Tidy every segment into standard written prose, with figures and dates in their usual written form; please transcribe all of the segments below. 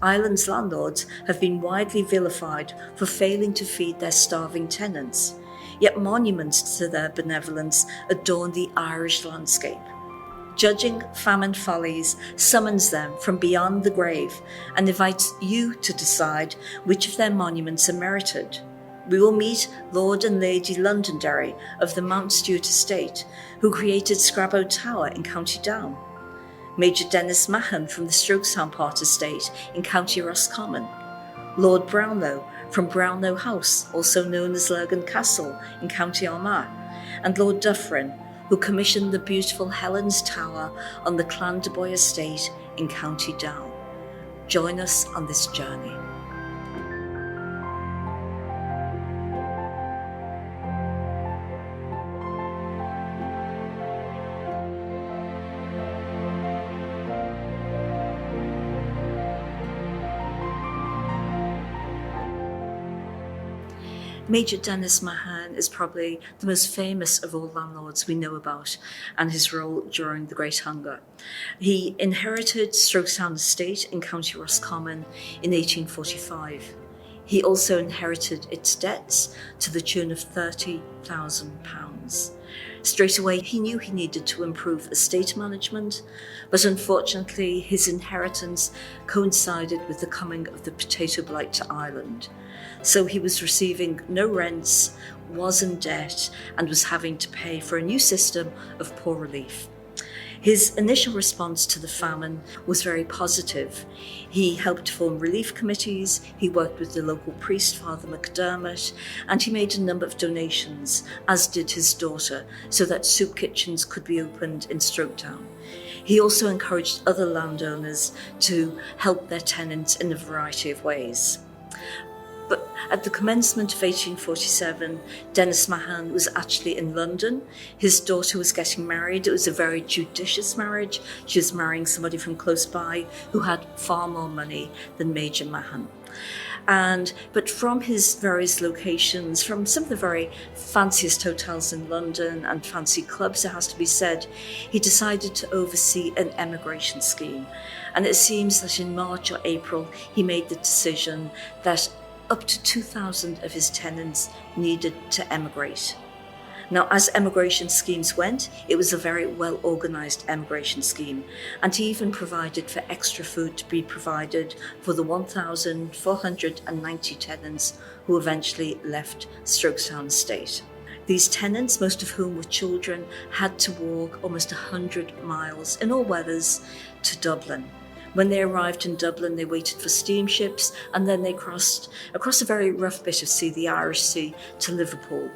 Ireland's landlords have been widely vilified for failing to feed their starving tenants, yet monuments to their benevolence adorn the Irish landscape. Judging Famine Follies summons them from beyond the grave and invites you to decide which of their monuments are merited. We will meet Lord and Lady Londonderry of the Mount Stewart estate, who created Scrabo Tower in County Down, Major Denis Mahon from the Strokestown Part estate in County Roscommon, Lord Brownlow from Brownlow House, also known as Lurgan Castle in County Armagh, and Lord Dufferin, who commissioned the beautiful Helen's Tower on the Clandeboy estate in County Down. Join us on this journey. Major Denis Mahon is probably the most famous of all landlords we know about, and his role during the Great Hunger. He inherited Strokestown Estate in County Roscommon in 1845. He also inherited its debts to the tune of £30,000. Straight away, he knew he needed to improve estate management, but unfortunately his inheritance coincided with the coming of the potato blight to Ireland. So he was receiving no rents, was in debt, and was having to pay for a new system of poor relief. His initial response to the famine was very positive. He helped form relief committees, he worked with the local priest, Father McDermott, and he made a number of donations, as did his daughter, so that soup kitchens could be opened in Strokestown. He also encouraged other landowners to help their tenants in a variety of ways. But at the commencement of 1847, Denis Mahon was actually in London. His daughter was getting married. It was a very judicious marriage. She was marrying somebody from close by who had far more money than Major Mahon. But from his various locations, from some of the very fanciest hotels in London and fancy clubs, it has to be said, he decided to oversee an emigration scheme. And it seems that in March or April, he made the decision that up to 2,000 of his tenants needed to emigrate. Now, as emigration schemes went, it was a very well-organised emigration scheme, and he even provided for extra food to be provided for the 1,490 tenants who eventually left Strokestown Estate. These tenants, most of whom were children, had to walk almost 100 miles in all weathers to Dublin. When they arrived in Dublin, they waited for steamships, and then they crossed across a very rough bit of sea, the Irish Sea, to Liverpool.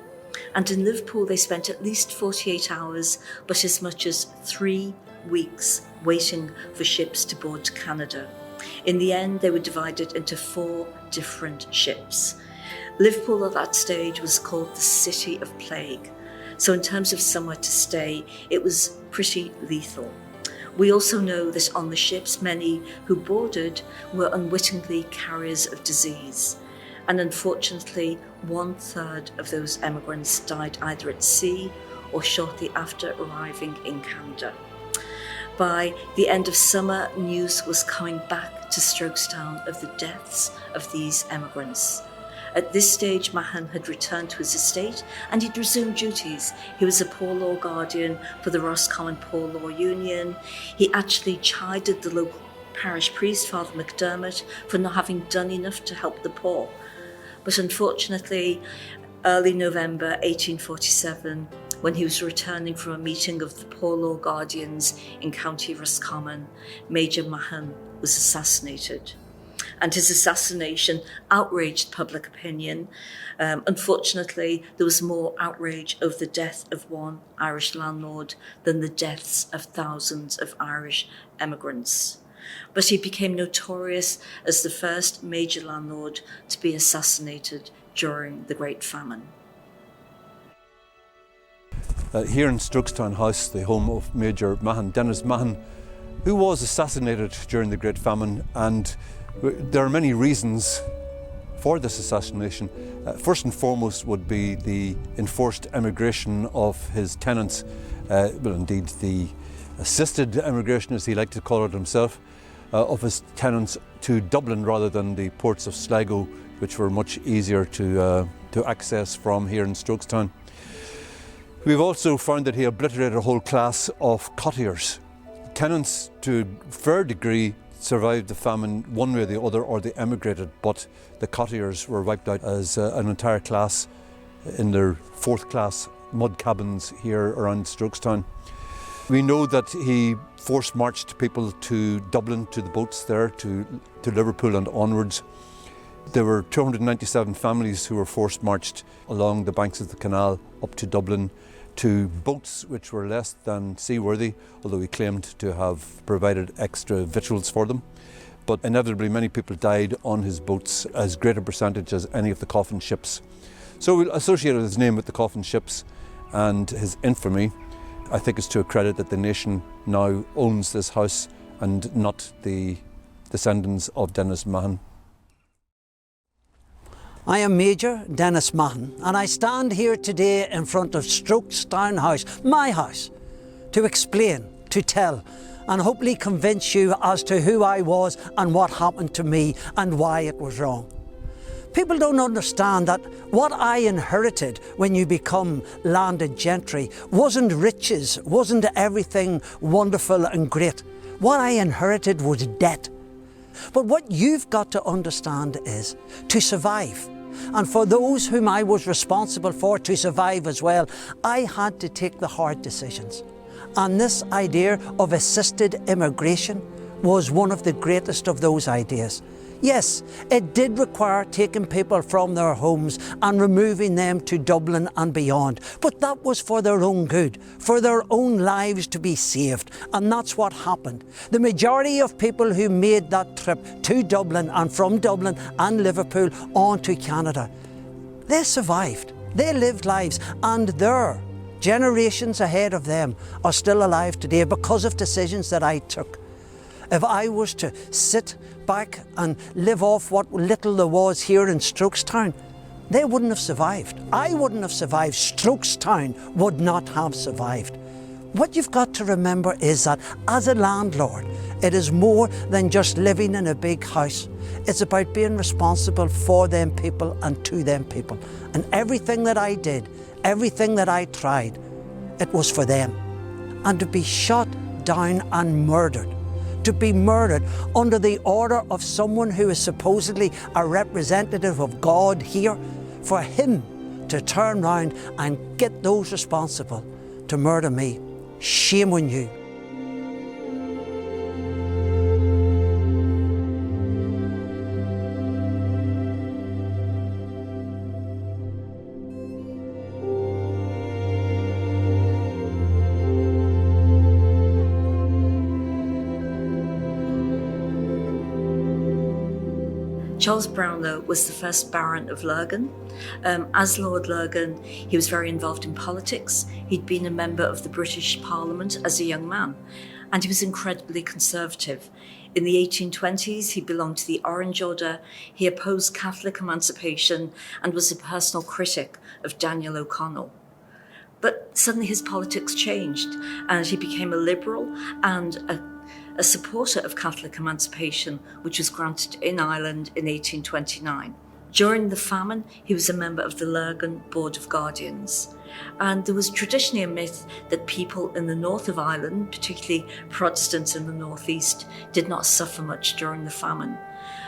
And in Liverpool, they spent at least 48 hours, but as much as 3 weeks waiting for ships to board to Canada. In the end, they were divided into 4 different ships. Liverpool at that stage was called the City of Plague. So in terms of somewhere to stay, it was pretty lethal. We also know that on the ships, many who boarded were unwittingly carriers of disease. And unfortunately, 1/3 of those emigrants died either at sea or shortly after arriving in Canada. By the end of summer, news was coming back to Strokestown of the deaths of these emigrants. At this stage, Mahan had returned to his estate and he'd resumed duties. He was a poor law guardian for the Roscommon Poor Law Union. He actually chided the local parish priest, Father McDermott, for not having done enough to help the poor. But unfortunately, early November 1847, when he was returning from a meeting of the Poor Law Guardians in County Roscommon, Major Mahon was assassinated. And his assassination outraged public opinion. Unfortunately, there was more outrage over the death of one Irish landlord than the deaths of thousands of Irish emigrants. But he became notorious as the first major landlord to be assassinated during the Great Famine. Here in Strokestown House, the home of Major Mahon, Denis Mahon, who was assassinated during the Great Famine, and there are many reasons for this assassination. First and foremost would be the enforced emigration of his tenants, indeed the assisted emigration, as he liked to call it himself. of his tenants to Dublin rather than the ports of Sligo, which were much easier to access from here in Strokestown. We've also found that he obliterated a whole class of cottiers. Tenants, to a fair degree, survived the famine one way or the other, or they emigrated, but the cottiers were wiped out as an entire class in their fourth class mud cabins here around Strokestown. We know that he forced marched people to Dublin, to the boats there, to Liverpool and onwards. There were 297 families who were forced marched along the banks of the canal up to Dublin, to boats which were less than seaworthy, although he claimed to have provided extra victuals for them. But inevitably many people died on his boats, as great a percentage as any of the coffin ships. So we'll associate his name with the coffin ships, and his infamy, I think, is to a credit that the nation now owns this house and not the descendants of Denis Mahon. I am Major Denis Mahon, and I stand here today in front of Strokestown House, my house, to explain, to tell, and hopefully convince you as to who I was and what happened to me and why it was wrong. People don't understand that what I inherited when you become landed gentry wasn't riches, wasn't everything wonderful and great. What I inherited was debt. But what you've got to understand is to survive. And for those whom I was responsible for to survive as well, I had to take the hard decisions. And this idea of assisted immigration was one of the greatest of those ideas. Yes, it did require taking people from their homes and removing them to Dublin and beyond, but that was for their own good, for their own lives to be saved, and that's what happened. The majority of people who made that trip to Dublin and from Dublin and Liverpool on to Canada, they survived, they lived lives, and their generations ahead of them are still alive today because of decisions that I took. If I was to sit back and live off what little there was here in Strokestown, they wouldn't have survived. I wouldn't have survived. Strokestown would not have survived. What you've got to remember is that as a landlord, it is more than just living in a big house. It's about being responsible for them people and to them people. And everything that I did, everything that I tried, it was for them. And to be shot down and murdered, to be murdered under the order of someone who is supposedly a representative of God here, for him to turn round and get those responsible to murder me, shame on you. Charles Brownlow was the first Baron of Lurgan. As Lord Lurgan, he was very involved in politics. He'd been a member of the British Parliament as a young man, and he was incredibly conservative. In the 1820s, he belonged to the Orange Order. He opposed Catholic emancipation and was a personal critic of Daniel O'Connell. But suddenly his politics changed, and he became a liberal and a supporter of Catholic emancipation, which was granted in Ireland in 1829. During the famine, he was a member of the Lurgan Board of Guardians. And there was traditionally a myth that people in the north of Ireland, particularly Protestants in the northeast, did not suffer much during the famine.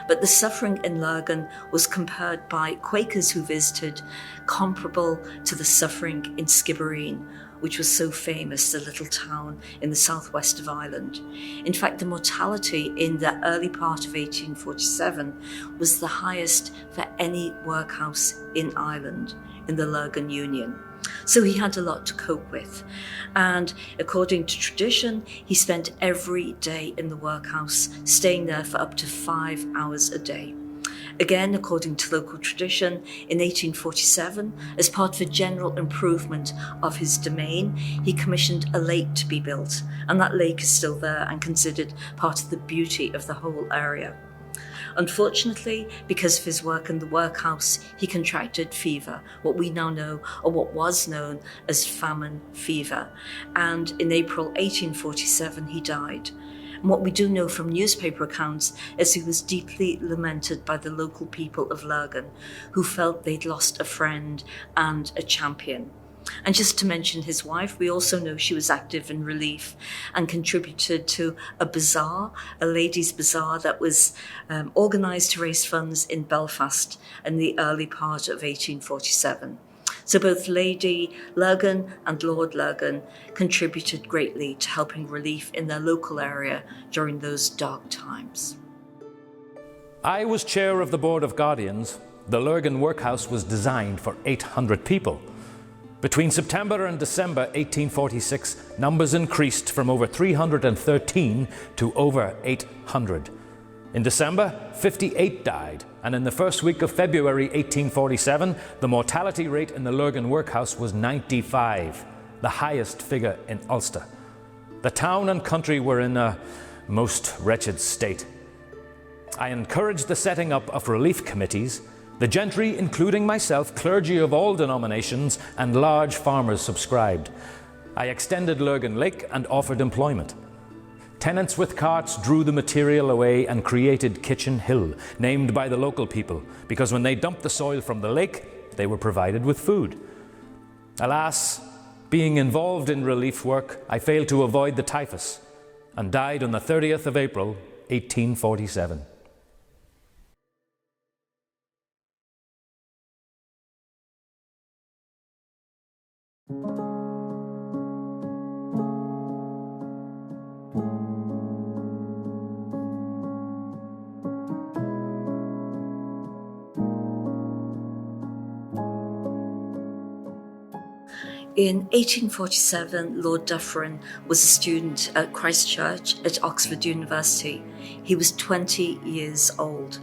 But the suffering in Lurgan was compared by Quakers who visited, comparable to the suffering in Skibbereen, which was so famous, the little town in the southwest of Ireland. In fact, the mortality in the early part of 1847 was the highest for any workhouse in Ireland, in the Lurgan Union. So he had a lot to cope with. And according to tradition, he spent every day in the workhouse, staying there for up to 5 hours a day. Again, according to local tradition, in 1847, as part of a general improvement of his domain, he commissioned a lake to be built, and that lake is still there and considered part of the beauty of the whole area. Unfortunately, because of his work in the workhouse, he contracted fever, what we now know, or what was known as famine fever, and in April 1847 he died. And what we do know from newspaper accounts is he was deeply lamented by the local people of Lurgan, who felt they'd lost a friend and a champion. And just to mention his wife, we also know she was active in relief and contributed to a bazaar, a ladies' bazaar that was organised to raise funds in Belfast in the early part of 1847. So both Lady Lurgan and Lord Lurgan contributed greatly to helping relief in their local area during those dark times. I was chair of the Board of Guardians. The Lurgan workhouse was designed for 800 people. Between September and December 1846, numbers increased from over 313 to over 800. In December, 58 died, and in the first week of February 1847, the mortality rate in the Lurgan workhouse was 95, the highest figure in Ulster. The town and country were in a most wretched state. I encouraged the setting up of relief committees. The gentry, including myself, clergy of all denominations, and large farmers subscribed. I extended Lurgan Lake and offered employment. Tenants with carts drew the material away and created Kitchen Hill, named by the local people, because when they dumped the soil from the lake, they were provided with food. Alas, being involved in relief work, I failed to avoid the typhus and died on the 30th of April, 1847. In 1847, Lord Dufferin was a student at Christ Church at Oxford University. He was 20 years old.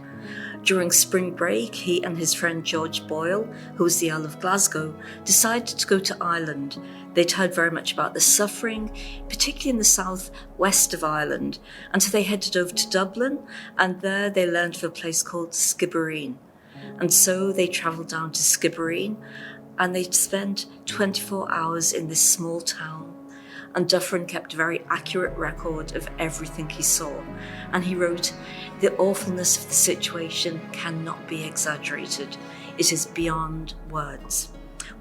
During spring break, he and his friend George Boyle, who was the Earl of Glasgow, decided to go to Ireland. They'd heard very much about the suffering, particularly in the southwest of Ireland, and so they headed over to Dublin, and there they learned of a place called Skibbereen. And so they travelled down to Skibbereen, and they spent 24 hours in this small town. And Dufferin kept a very accurate record of everything he saw. And he wrote, "The awfulness of the situation cannot be exaggerated. It is beyond words."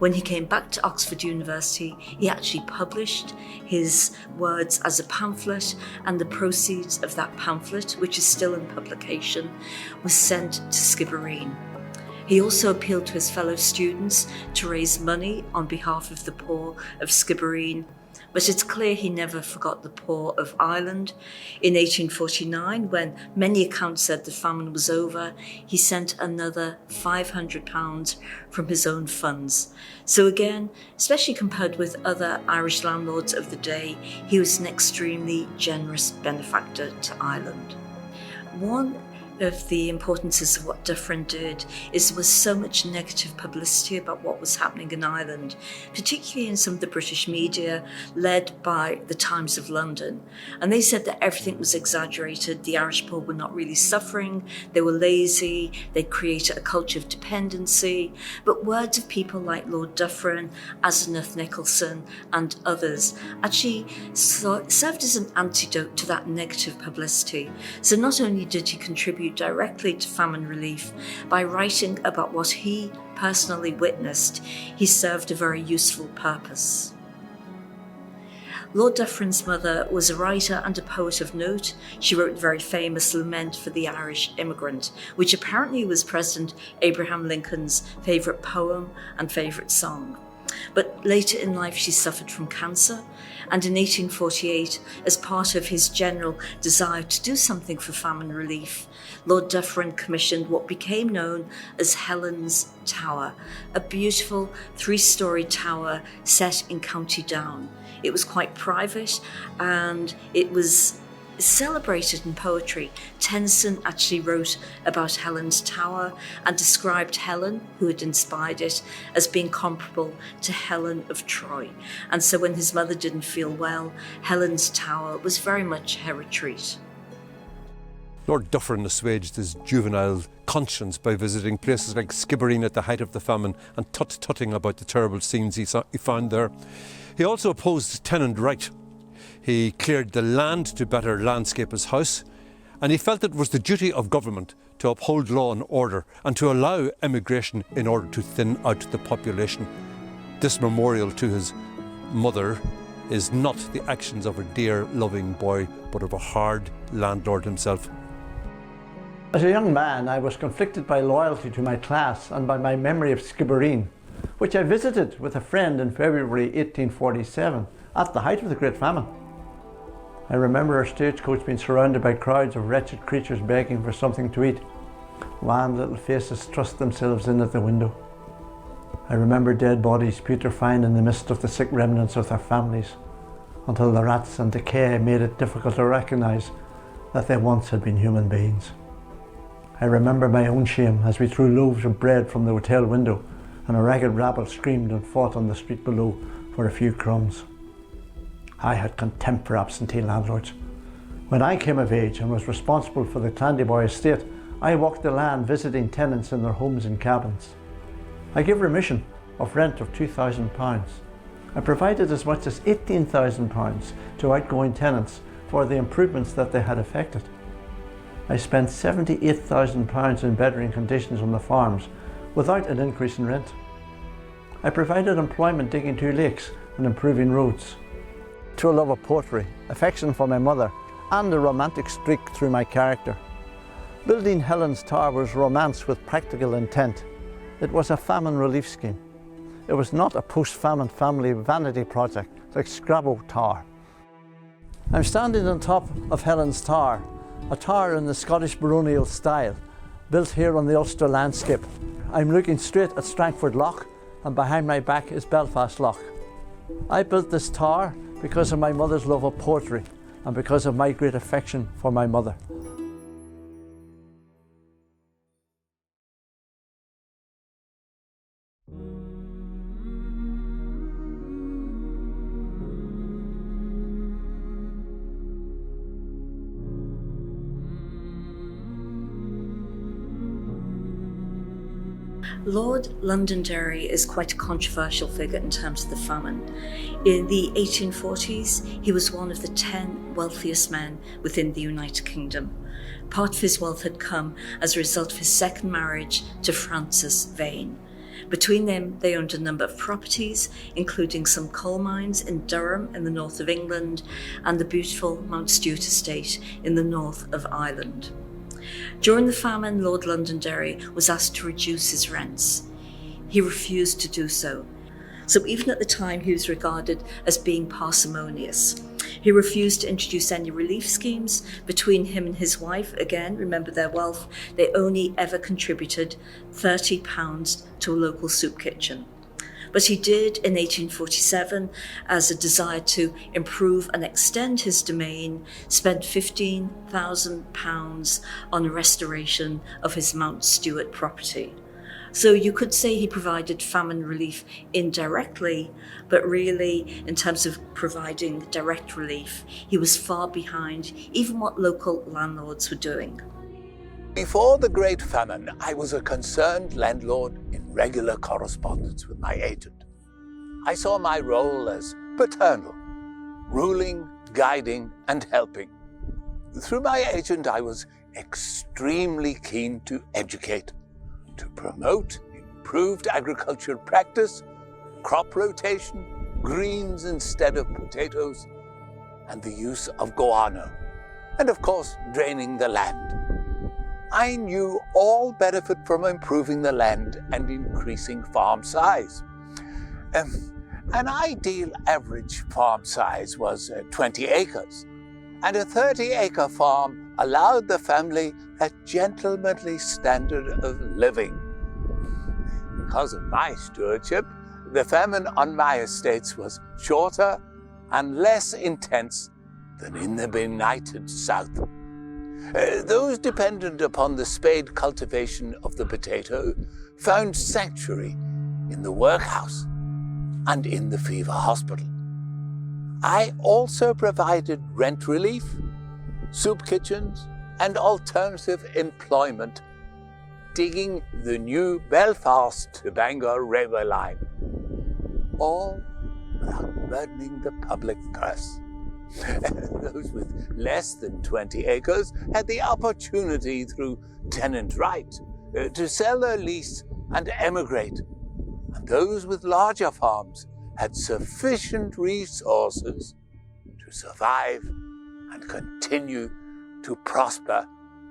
When he came back to Oxford University, he actually published his words as a pamphlet, and the proceeds of that pamphlet, which is still in publication, was sent to Skibbereen. He also appealed to his fellow students to raise money on behalf of the poor of Skibbereen, but it's clear he never forgot the poor of Ireland. In 1849, when many accounts said the famine was over, he sent another £500 from his own funds. So again, especially compared with other Irish landlords of the day, he was an extremely generous benefactor to Ireland. One of the importances of what Dufferin did is there was so much negative publicity about what was happening in Ireland, particularly in some of the British media led by the Times of London. And they said that everything was exaggerated. The Irish poor were not really suffering. They were lazy. They created a culture of dependency. But words of people like Lord Dufferin, Asenath Nicholson and others actually served as an antidote to that negative publicity. So not only did he contribute directly to famine relief by writing about what he personally witnessed, he served a very useful purpose. Lord Dufferin's mother was a writer and a poet of note. She wrote the very famous Lament for the Irish Immigrant, which apparently was President Abraham Lincoln's favourite poem and favourite song. But later in life she suffered from cancer, and in 1848, as part of his general desire to do something for famine relief, Lord Dufferin commissioned what became known as Helen's Tower, a beautiful 3-storey tower set in County Down. It was quite private and it was celebrated in poetry. Tennyson actually wrote about Helen's Tower and described Helen, who had inspired it, as being comparable to Helen of Troy. And so when his mother didn't feel well, Helen's Tower was very much her retreat. Lord Dufferin assuaged his juvenile conscience by visiting places like Skibbereen at the height of the famine and tut-tutting about the terrible scenes he found there. He also opposed tenant right. He cleared the land to better landscape his house, and he felt it was the duty of government to uphold law and order and to allow immigration in order to thin out the population. This memorial to his mother is not the actions of a dear, loving boy, but of a hard landlord himself. As a young man, I was conflicted by loyalty to my class and by my memory of Skibbereen, which I visited with a friend in February 1847, at the height of the Great Famine. I remember our stagecoach being surrounded by crowds of wretched creatures begging for something to eat. Wan little faces thrust themselves in at the window. I remember dead bodies putrefying in the midst of the sick remnants of their families, until the rats and decay made it difficult to recognise that they once had been human beings. I remember my own shame as we threw loaves of bread from the hotel window and a ragged rabble screamed and fought on the street below for a few crumbs. I had contempt for absentee landlords. When I came of age and was responsible for the Clandyboy estate, I walked the land visiting tenants in their homes and cabins. I gave remission of rent of £2,000. I provided as much as £18,000 to outgoing tenants for the improvements that they had effected. I spent £78,000 in bettering conditions on the farms without an increase in rent. I provided employment digging 2 lakes and improving roads. Through a love of poetry, affection for my mother, and a romantic streak through my character. Building Helen's Tower was romance with practical intent. It was a famine relief scheme. It was not a post-famine family vanity project like Scrabo Tower. I'm standing on top of Helen's Tower, a tower in the Scottish baronial style, built here on the Ulster landscape. I'm looking straight at Strangford Lough, and behind my back is Belfast Lough. I built this tower because of my mother's love of poetry and because of my great affection for my mother. Lord Londonderry is quite a controversial figure in terms of the famine. In the 1840s, he was one of the 10 wealthiest men within the United Kingdom. Part of his wealth had come as a result of his second marriage to Frances Vane. Between them, they owned a number of properties, including some coal mines in Durham in the north of England and the beautiful Mount Stewart estate in the north of Ireland. During the famine, Lord Londonderry was asked to reduce his rents. He refused to do so. So even at the time, he was regarded as being parsimonious. He refused to introduce any relief schemes. Between him and his wife, again, remember their wealth, they only ever contributed £30 to a local soup kitchen. But he did in 1847, as a desire to improve and extend his domain, spent £15,000 on a restoration of his Mount Stewart property. So you could say he provided famine relief indirectly, but really, in terms of providing direct relief, he was far behind even what local landlords were doing. Before the Great Famine, I was a concerned landlord in regular correspondence with my agent. I saw my role as paternal, ruling, guiding, and helping. Through my agent, I was extremely keen to educate, to promote improved agricultural practice, crop rotation, greens instead of potatoes, and the use of guano, and of course, draining the land. I knew all benefit from improving the land and increasing farm size. An ideal average farm size was 20 acres, and a 30-acre farm allowed the family a gentlemanly standard of living. Because of my stewardship, the famine on my estates was shorter and less intense than in the benighted South. Those dependent upon the spade cultivation of the potato found sanctuary in the workhouse and in the fever hospital. I also provided rent relief, soup kitchens, and alternative employment, digging the new Belfast to Bangor railway line, all without burdening the public purse. Those with less than 20 acres had the opportunity through tenant right to sell their lease and emigrate. And those with larger farms had sufficient resources to survive and continue to prosper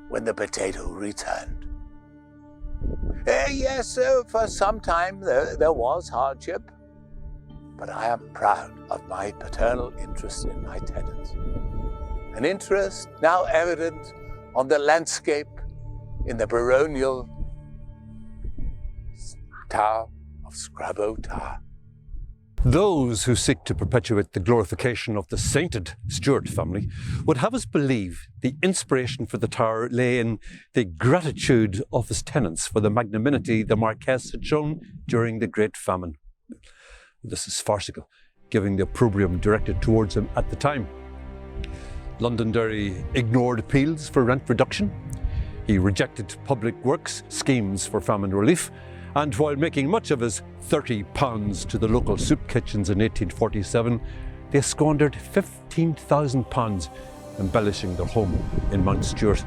when the potato returned. Yes, for some time there was hardship, but I am proud of my paternal interest in my tenants. An interest now evident on the landscape in the baronial tower of Scrabo Tower. Those who seek to perpetuate the glorification of the sainted Stuart family would have us believe the inspiration for the tower lay in the gratitude of his tenants for the magnanimity the Marquess had shown during the Great Famine. This is farcical, given the opprobrium directed towards him at the time. Londonderry ignored appeals for rent reduction. He rejected public works schemes for famine relief, and while making much of his £30 to the local soup kitchens in 1847, they squandered £15,000 embellishing their home in Mount Stuart.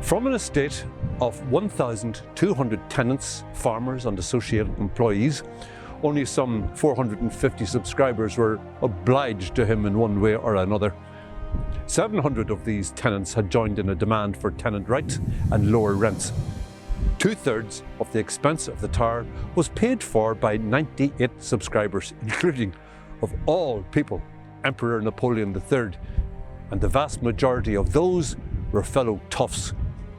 From an estate of 1,200 tenants, farmers and associated employees, only some 450 subscribers were obliged to him in one way or another. 700 of these tenants had joined in a demand for tenant rights and lower rents. 2/3 of the expense of the tower was paid for by 98 subscribers, including, of all people, Emperor Napoleon III, and the vast majority of those were fellow toughs,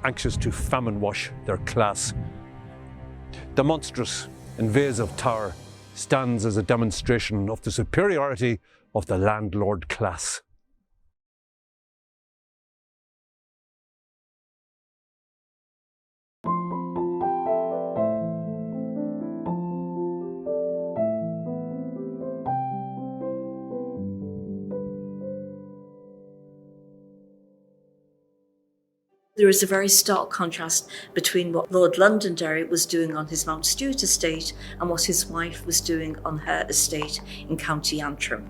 anxious to famine wash their class. The monstrous, invasive tower stands as a demonstration of the superiority of the landlord class. There is a very stark contrast between what Lord Londonderry was doing on his Mount Stuart estate and what his wife was doing on her estate in County Antrim.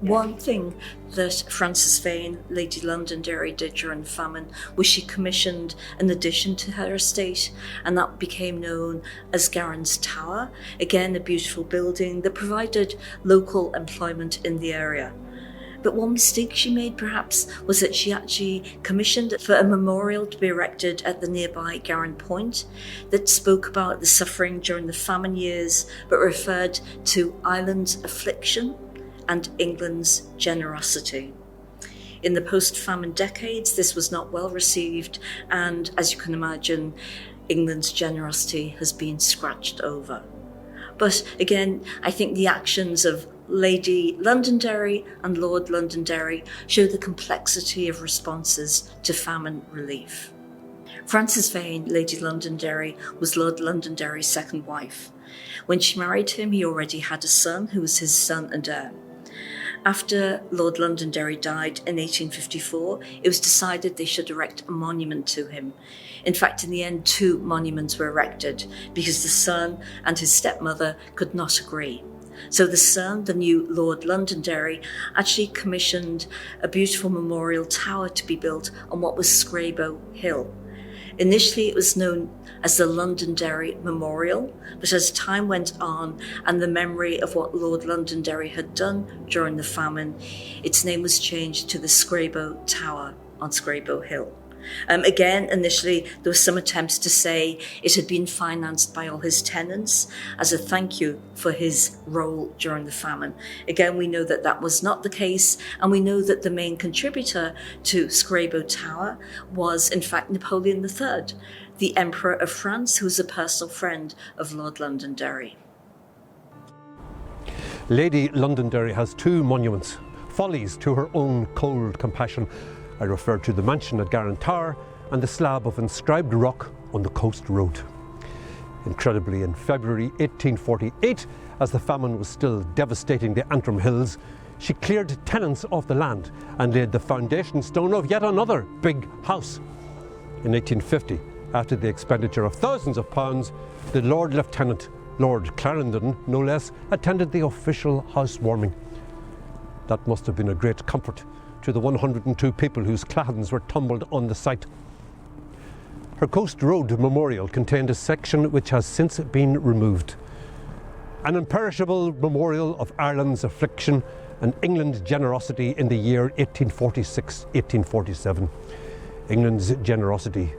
One thing that Frances Vane, Lady Londonderry, did during the famine was she commissioned an addition to her estate, and that became known as Garron's Tower, again a beautiful building that provided local employment in the area. But one mistake she made, perhaps, was that she actually commissioned for a memorial to be erected at the nearby Garron Point that spoke about the suffering during the famine years, but referred to Ireland's affliction and England's generosity. In the post-famine decades, this was not well received, and as you can imagine, England's generosity has been scratched over. But again, I think the actions of Lady Londonderry and Lord Londonderry show the complexity of responses to famine relief. Frances Vane, Lady Londonderry, was Lord Londonderry's second wife. When she married him, he already had a son who was his son and heir. After Lord Londonderry died in 1854, it was decided they should erect a monument to him. In fact, in the end, 2 monuments were erected because the son and his stepmother could not agree. So the son, the new Lord Londonderry, actually commissioned a beautiful memorial tower to be built on what was Scrabo Hill. Initially, it was known as the Londonderry Memorial, but as time went on and the memory of what Lord Londonderry had done during the famine, its name was changed to the Scrabo Tower on Scrabo Hill. Again, initially, there were some attempts to say it had been financed by all his tenants as a thank you for his role during the famine. Again, we know that that was not the case, and we know that the main contributor to Scrabo Tower was, in fact, Napoleon III, the Emperor of France, who was a personal friend of Lord Londonderry. Lady Londonderry has 2 monuments, follies to her own cold compassion. I refer to the mansion at Garron Tower and the slab of inscribed rock on the coast road. Incredibly, in February 1848, as the famine was still devastating the Antrim Hills, she cleared tenants off the land and laid the foundation stone of yet another big house. In 1850, after the expenditure of thousands of pounds, the Lord Lieutenant, Lord Clarendon, no less, attended the official housewarming. That must have been a great comfort to the 102 people whose claddens were tumbled on the site. Her Coast Road memorial contained a section which has since been removed. An imperishable memorial of Ireland's affliction and England's generosity in the year 1846-1847. England's generosity.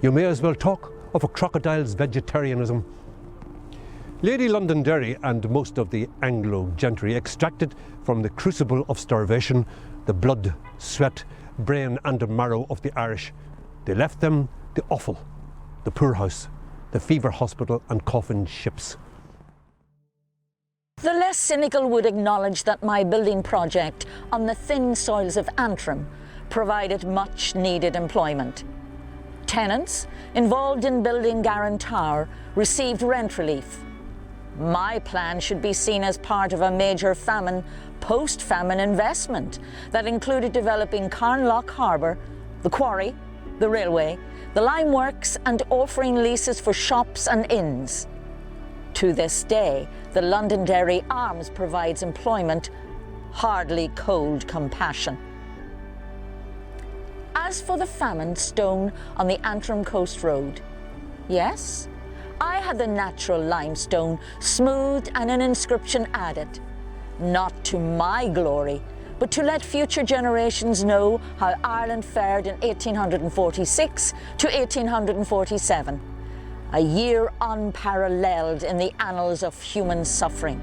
You may as well talk of a crocodile's vegetarianism. Lady Londonderry and most of the Anglo gentry extracted from the crucible of starvation the blood, sweat, brain and marrow of the Irish. They left them the offal, the poorhouse, the fever hospital and coffin ships. The less cynical would acknowledge that my building project on the thin soils of Antrim provided much needed employment. Tenants involved in building Garran Tower received rent relief. My plan should be seen as part of a major famine, post-famine investment that included developing Carnlough Harbour, the quarry, the railway, the lime works and offering leases for shops and inns. To this day, the Londonderry Arms provides employment, hardly cold compassion. As for the famine stone on the Antrim Coast Road, yes, I had the natural limestone smoothed and an inscription added, not to my glory, but to let future generations know how Ireland fared in 1846 to 1847, a year unparalleled in the annals of human suffering.